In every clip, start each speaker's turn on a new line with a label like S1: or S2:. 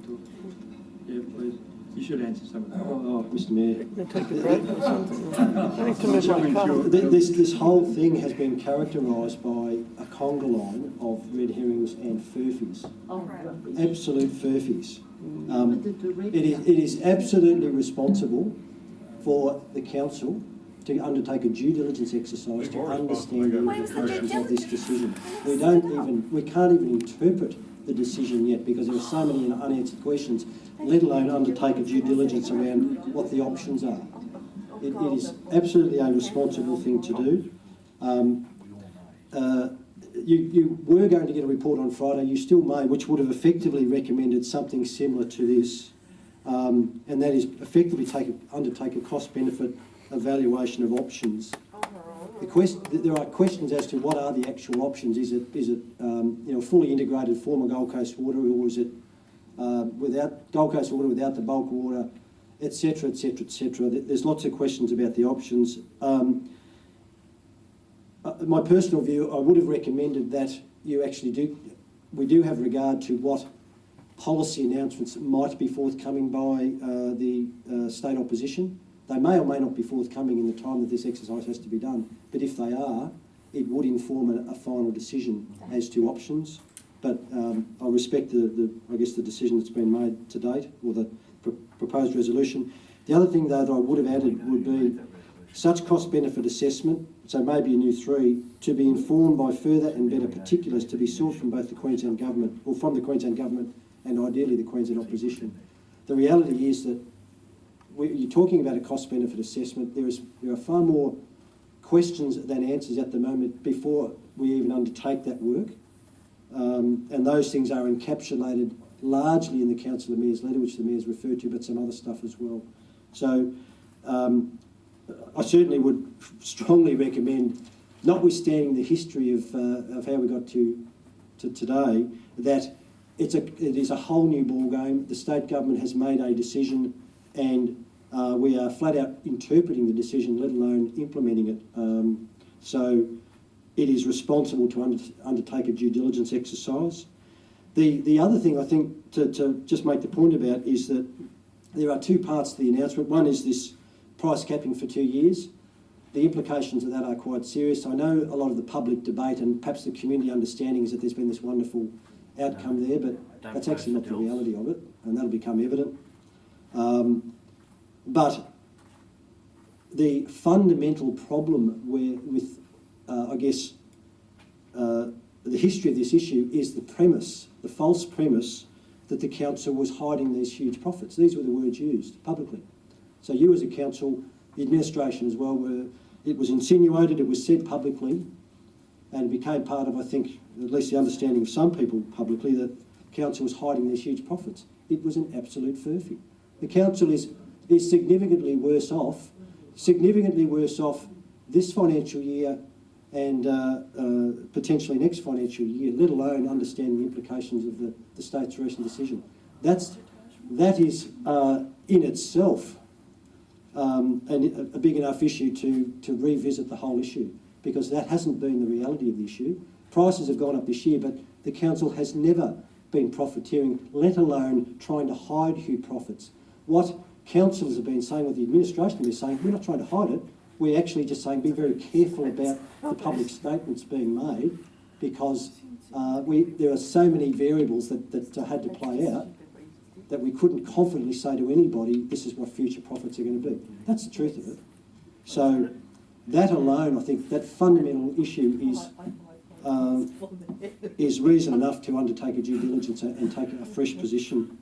S1: to. Yeah, please. You should answer some of that.
S2: Mr Mayor.
S3: Take a break or something. I need to move my car.
S2: This whole thing has been characterised by a conga line of red herrings and furfies. Absolute furfies. It is absolutely responsible for the council to undertake a due diligence exercise to understand the implications of this decision. We can't even interpret the decision yet because there are so many unanswered questions, let alone undertake a due diligence around what the options are. It is absolutely a responsible thing to do. You were going to get a report on Friday, you still may, which would have effectively recommended something similar to this, and that is effectively undertake a cost-benefit evaluation of options. There are questions as to what are the actual options. Is it fully integrated form of Gold Coast Water, or is it without Gold Coast Water, without the bulk water, etc., etc., etc. There's lots of questions about the options. My personal view, I would have recommended that we do have regard to what policy announcements might be forthcoming by the state opposition. They may or may not be forthcoming in the time that this exercise has to be done, but if they are, it would inform a final decision as to options. But I respect the decision that's been made to date, or the proposed resolution. The other thing, though, that I would have added would be such cost-benefit assessment, so maybe a new 3, to be informed by further and better particulars to be sought from both the Queensland Government, or from the Queensland Government and ideally the Queensland opposition. The reality is that you're talking about a cost-benefit assessment. There are far more questions than answers at the moment before we even undertake that work. And those things are encapsulated largely in the Council of Mayors letter, which the Mayor's referred to, but some other stuff as well. So I certainly would strongly recommend, notwithstanding the history of how we got to today, that it is a whole new ball game. The state government has made a decision, and we are flat out interpreting the decision, let alone implementing it. So it is responsible to undertake a due diligence exercise. The other thing I think to just make the point about is that there are 2 parts to the announcement. One is this price capping for 2 years. The implications of that are quite serious. I know a lot of the public debate and perhaps the community understanding is that there's been this wonderful outcome there, but that's actually not the reality of it, and that'll become evident. But the fundamental problem with the history of this issue is the false premise that the council was hiding these huge profits. These were the words used publicly. So you as a council, the administration as well, it was insinuated, it was said publicly, and became part of, I think, at least the understanding of some people publicly, that council was hiding these huge profits. It was an absolute furphy. The council is significantly worse off this financial year and potentially next financial year, let alone understanding the implications of the state's recent decision. That is in itself a big enough issue to revisit the whole issue, because that hasn't been the reality of the issue. Prices have gone up this year, but the council has never been profiteering, let alone trying to hide huge profits. What councillors have been saying, what the administration has been saying, we're not trying to hide it. We're actually just saying be very careful about the public statements being made, because there are so many variables that had to play out that we couldn't confidently say to anybody, this is what future profits are going to be. That's the truth of it. So that alone, I think, that fundamental issue is reason enough to undertake a due diligence and take a fresh position.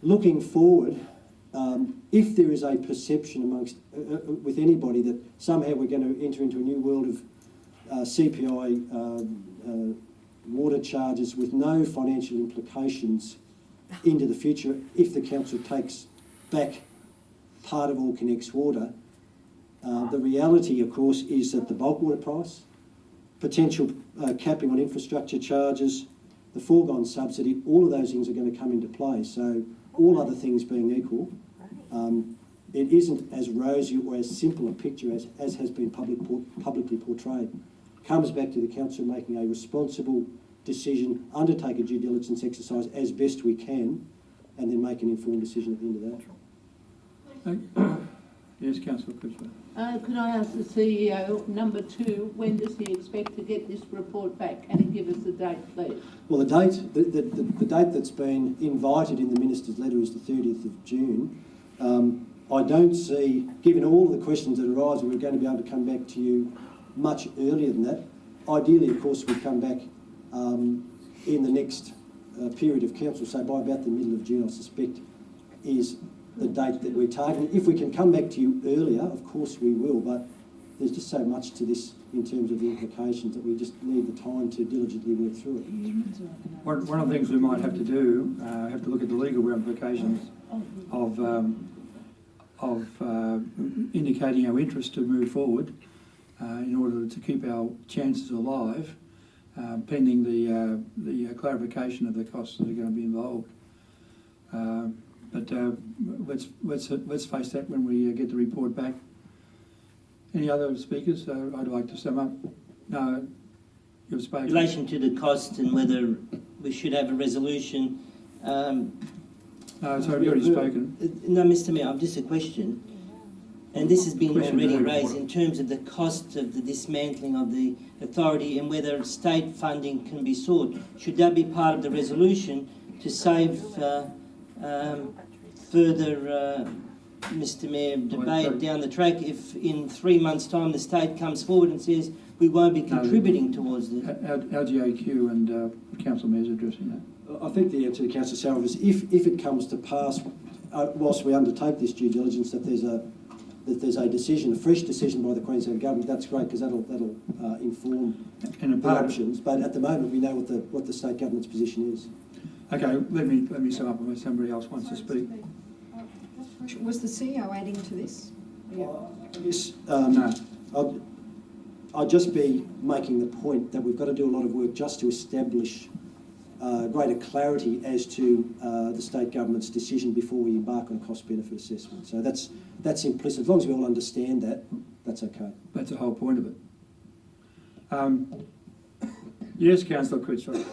S2: Looking forward, if there is a perception amongst with anybody that somehow we're going to enter into a new world of CPI water charges with no financial implications into the future, if the council takes back part of Allconnex water, the reality, of course, is that the bulk water price, potential capping on infrastructure charges, the foregone subsidy, all of those things are going to come into play. So all other things being equal, it isn't as rosy or as simple a picture as has been publicly portrayed. It comes back to the council making a responsible decision, undertake a due diligence exercise as best we can, and then make an informed decision at the end of that.
S1: Yes, Councillor Criswell.
S4: Could I ask the CEO, number 2, when does he expect to get this report back? Can he give us a date, please?
S2: Well, the date that's been invited in the Minister's letter is the 30th of June. I don't see, given all the questions that arise, we're going to be able to come back to you much earlier than that. Ideally, of course, we come back in the next period of council, so by about the middle of June, I suspect, is the date that we're targeting. If we can come back to you earlier, of course we will, but there's just so much to this in terms of the implications that we just need the time to diligently work through it.
S1: One of the things we might have to do, have to look at the legal ramifications of indicating our interest to move forward in order to keep our chances alive, pending the clarification of the costs that are going to be involved. But let's face that when we get the report back. Any other speakers? I'd like to sum up. No, you've spoken.
S5: In relation to the cost and whether we should have a resolution.
S1: No, sorry, you've already spoken.
S5: No, Mr. Mayor, I've just a question. And this has been
S1: Question
S5: already
S1: very
S5: raised
S1: important.
S5: in terms of the cost of the dismantling of the authority and whether state funding can be sought. Should that be part of the resolution to save further, Mr. Mayor, debate down the track if in 3 months' time the state comes forward and says we won't be contributing towards this?
S1: Our GAQ and Council Mayor's addressing that.
S2: I think the answer to Councillor Sarroff is if it comes to pass, whilst we undertake this due diligence, that there's a decision, a fresh decision by the Queensland Government, that's great because that'll inform
S1: And
S2: the options. But at the moment, we know what the state government's position is.
S1: Okay, let me sum up unless somebody else wants to speak.
S6: Was the CEO adding to this?
S2: Yes.
S1: No.
S2: I'd just be making the point that we've got to do a lot of work just to establish greater clarity as to the state government's decision before we embark on a cost-benefit assessment. So that's implicit. As long as we all understand that, that's okay.
S1: That's the whole point of it. Yes, Councillor Critchlow.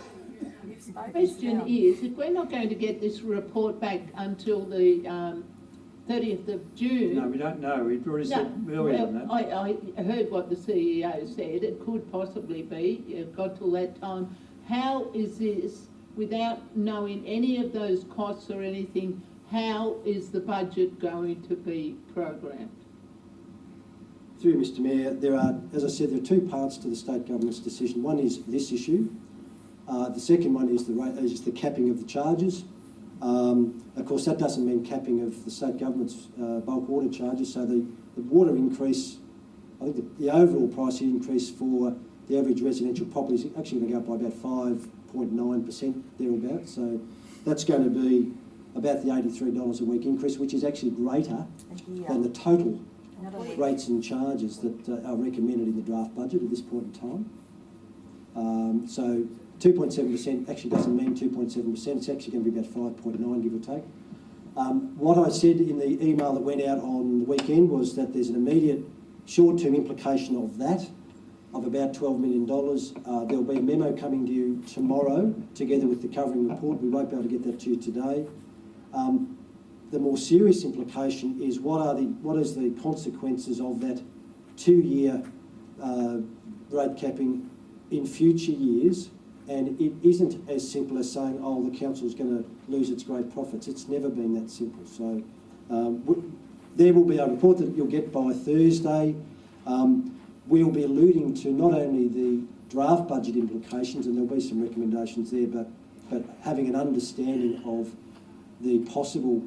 S4: The question is, if we're not going to get this report back until the 30th of June...
S1: No, we don't know. We've already said earlier than that.
S4: I heard what the CEO said. It could possibly be. You've got till that time. How is this, without knowing any of those costs or anything, how is the budget going to be programmed?
S2: Through you, Mr. Mayor, there are, as I said, there are two parts to the state government's decision. One is this issue. The second one is the capping of the charges. Of course, that doesn't mean capping of the state government's bulk water charges. So the water increase, I think the overall price increase for the average residential property is actually going to go up by about 5.9% thereabouts. So that's going to be about the $83 a week increase, which is actually greater than the total rates and charges that are recommended in the draft budget at this point in time. So 2.7% actually doesn't mean 2.7%. It's actually going to be about 5.9, give or take. What I said in the email that went out on the weekend was that there's an immediate short-term implication of that, of about $12 million. There'll be a memo coming to you tomorrow, together with the covering report. We won't be able to get that to you today. The more serious implication is what is the consequences of that 2-year rate capping in future years. And it isn't as simple as saying, oh, the council's going to lose its great profits. It's never been that simple. So there will be a report that you'll get by Thursday. We'll be alluding to not only the draft budget implications, and there'll be some recommendations there, but having an understanding of the possible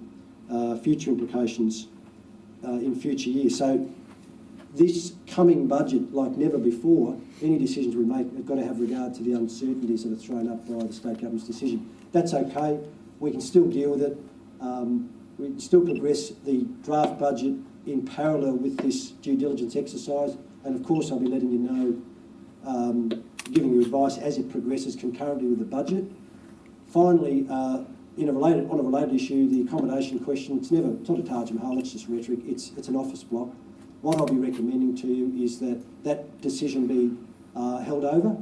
S2: future implications in future years. So this coming budget, like never before, any decisions we make have got to have regard to the uncertainties that are thrown up by the state government's decision. That's okay. We can still deal with it. We can still progress the draft budget in parallel with this due diligence exercise. And of course, I'll be letting you know, giving you advice as it progresses concurrently with the budget. Finally, on a related issue, the accommodation question, it's not a Taj Mahal, it's just rhetoric. It's an office block. What I'll be recommending to you is that decision be held over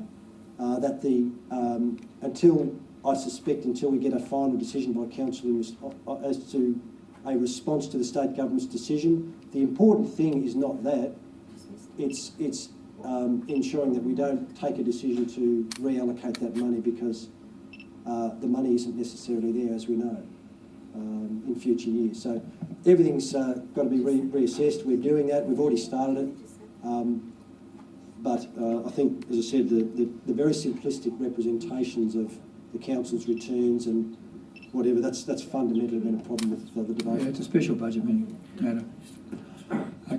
S2: that the until we get a final decision by council as to a response to the state government's decision, the important thing is not that. It's ensuring that we don't take a decision to reallocate that money because the money isn't necessarily there, as we know, in future years. So everything's got to be reassessed. We're doing that. We've already started it. But I think, as I said, the very simplistic representations of the council's returns and whatever, that's fundamentally been a problem with the debate.
S1: Yeah, it's a special budget meeting matter.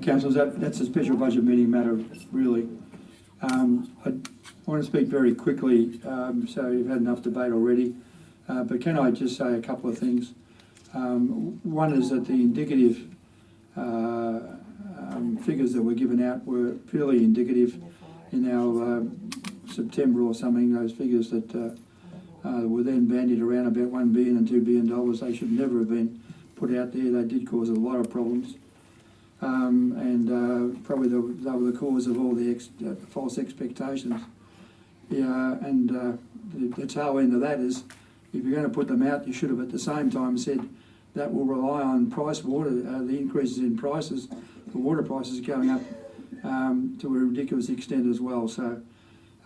S1: Councillors, that's a special budget meeting matter, really. I want to speak very quickly, so you've had enough debate already, but can I just say a couple of things? One is that the indicative figures that were given out were purely indicative in our September or something, those figures that were then bandied around about $1 billion and $2 billion. They should never have been put out there. They did cause a lot of problems. And probably they were the cause of all the false expectations. Yeah, and the tail end of that is, if you're going to put them out, you should have at the same time said that will rely on water, the increases in prices, the water prices going up to a ridiculous extent as well. So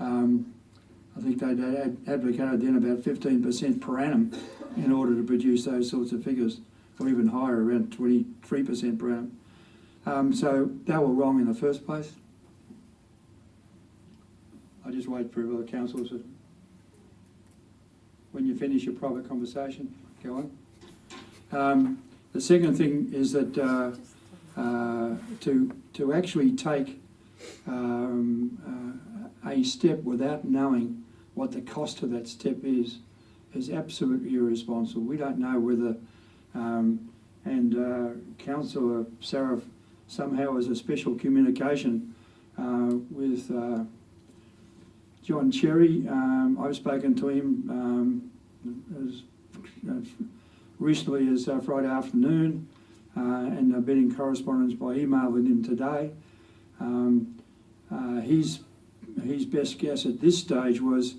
S1: I think they advocated then about 15% per annum in order to produce those sorts of figures, or even higher, around 23% per annum. So they were wrong in the first place. I just wait for other councillors. When you finish your private conversation, go on. The second thing is that to actually take a step without knowing what the cost of that step is absolutely irresponsible. We don't know whether, Councillor Sarroff somehow has a special communication with John Cherry. I've spoken to him as recently as Friday afternoon, and I've been in correspondence by email with him today. His best guess at this stage was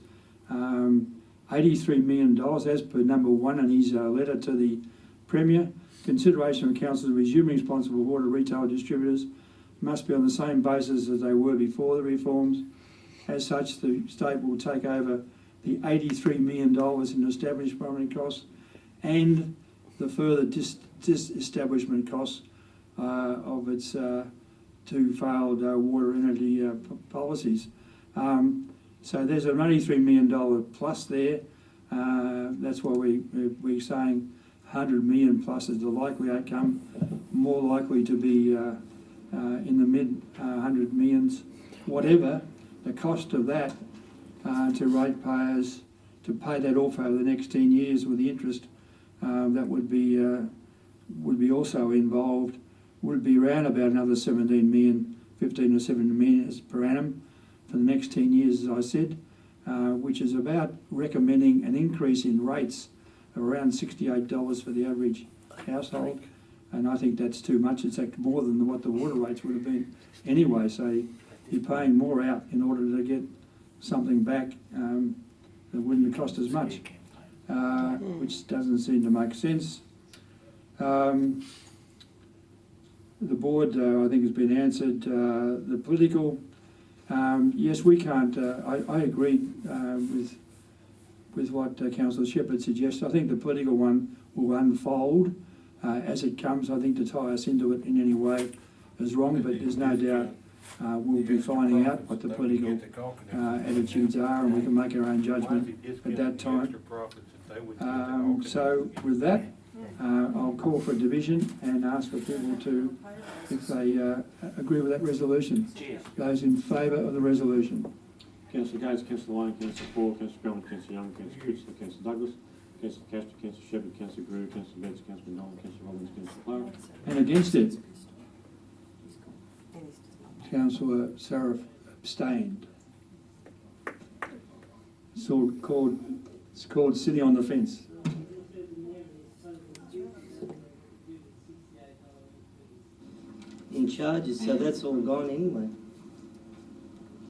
S1: $83 million, as per number one in his letter to the Premier. Consideration of councils resuming responsible water retail distributors must be on the same basis as they were before the reforms. As such, the state will take over the $83 million in established primary costs and the further disestablishment costs of its two failed water energy policies. So there's an $83 million plus there. That's why we're saying 100 million plus is the likely outcome, more likely to be in the mid 100 millions. Whatever the cost of that to ratepayers to pay that off over the next 10 years with the interest that would be also involved, would be around about another 17 million, 15 or 17 million per annum for the next 10 years, as I said, which is about recommending an increase in rates of around $68 for the average household. And I think that's too much. It's actually more than what the water rates would have been anyway. So you're paying more out in order to get something back that wouldn't cost as much, which doesn't seem to make sense. The board, I think, has been answered. The political, yes, we can't. I agree with what Councillor Shepherd suggests. I think the political one will unfold as it comes. I think to tie us into it in any way is wrong, but there's no doubt we'll be finding out what the political attitudes are, and we can make our own judgment at that time. So with that, I'll call for a division and ask for people to, if they agree with that resolution. Those in favour of the resolution.
S7: Councillor Gates, Councillor Lane, Councillor Paul, Councillor Brown, Councillor Young, Councillor Critchlow, Councillor Douglas, Councillor Castro, Councillor Shepherd, Councillor Greer, Councillor Betts, Councillor Nolan, Councillor Robbins, Councillor Clarke.
S1: And against it, Councillor Sarroff abstained. It's called sitting on the fence.
S5: In charges, so that's all gone anyway.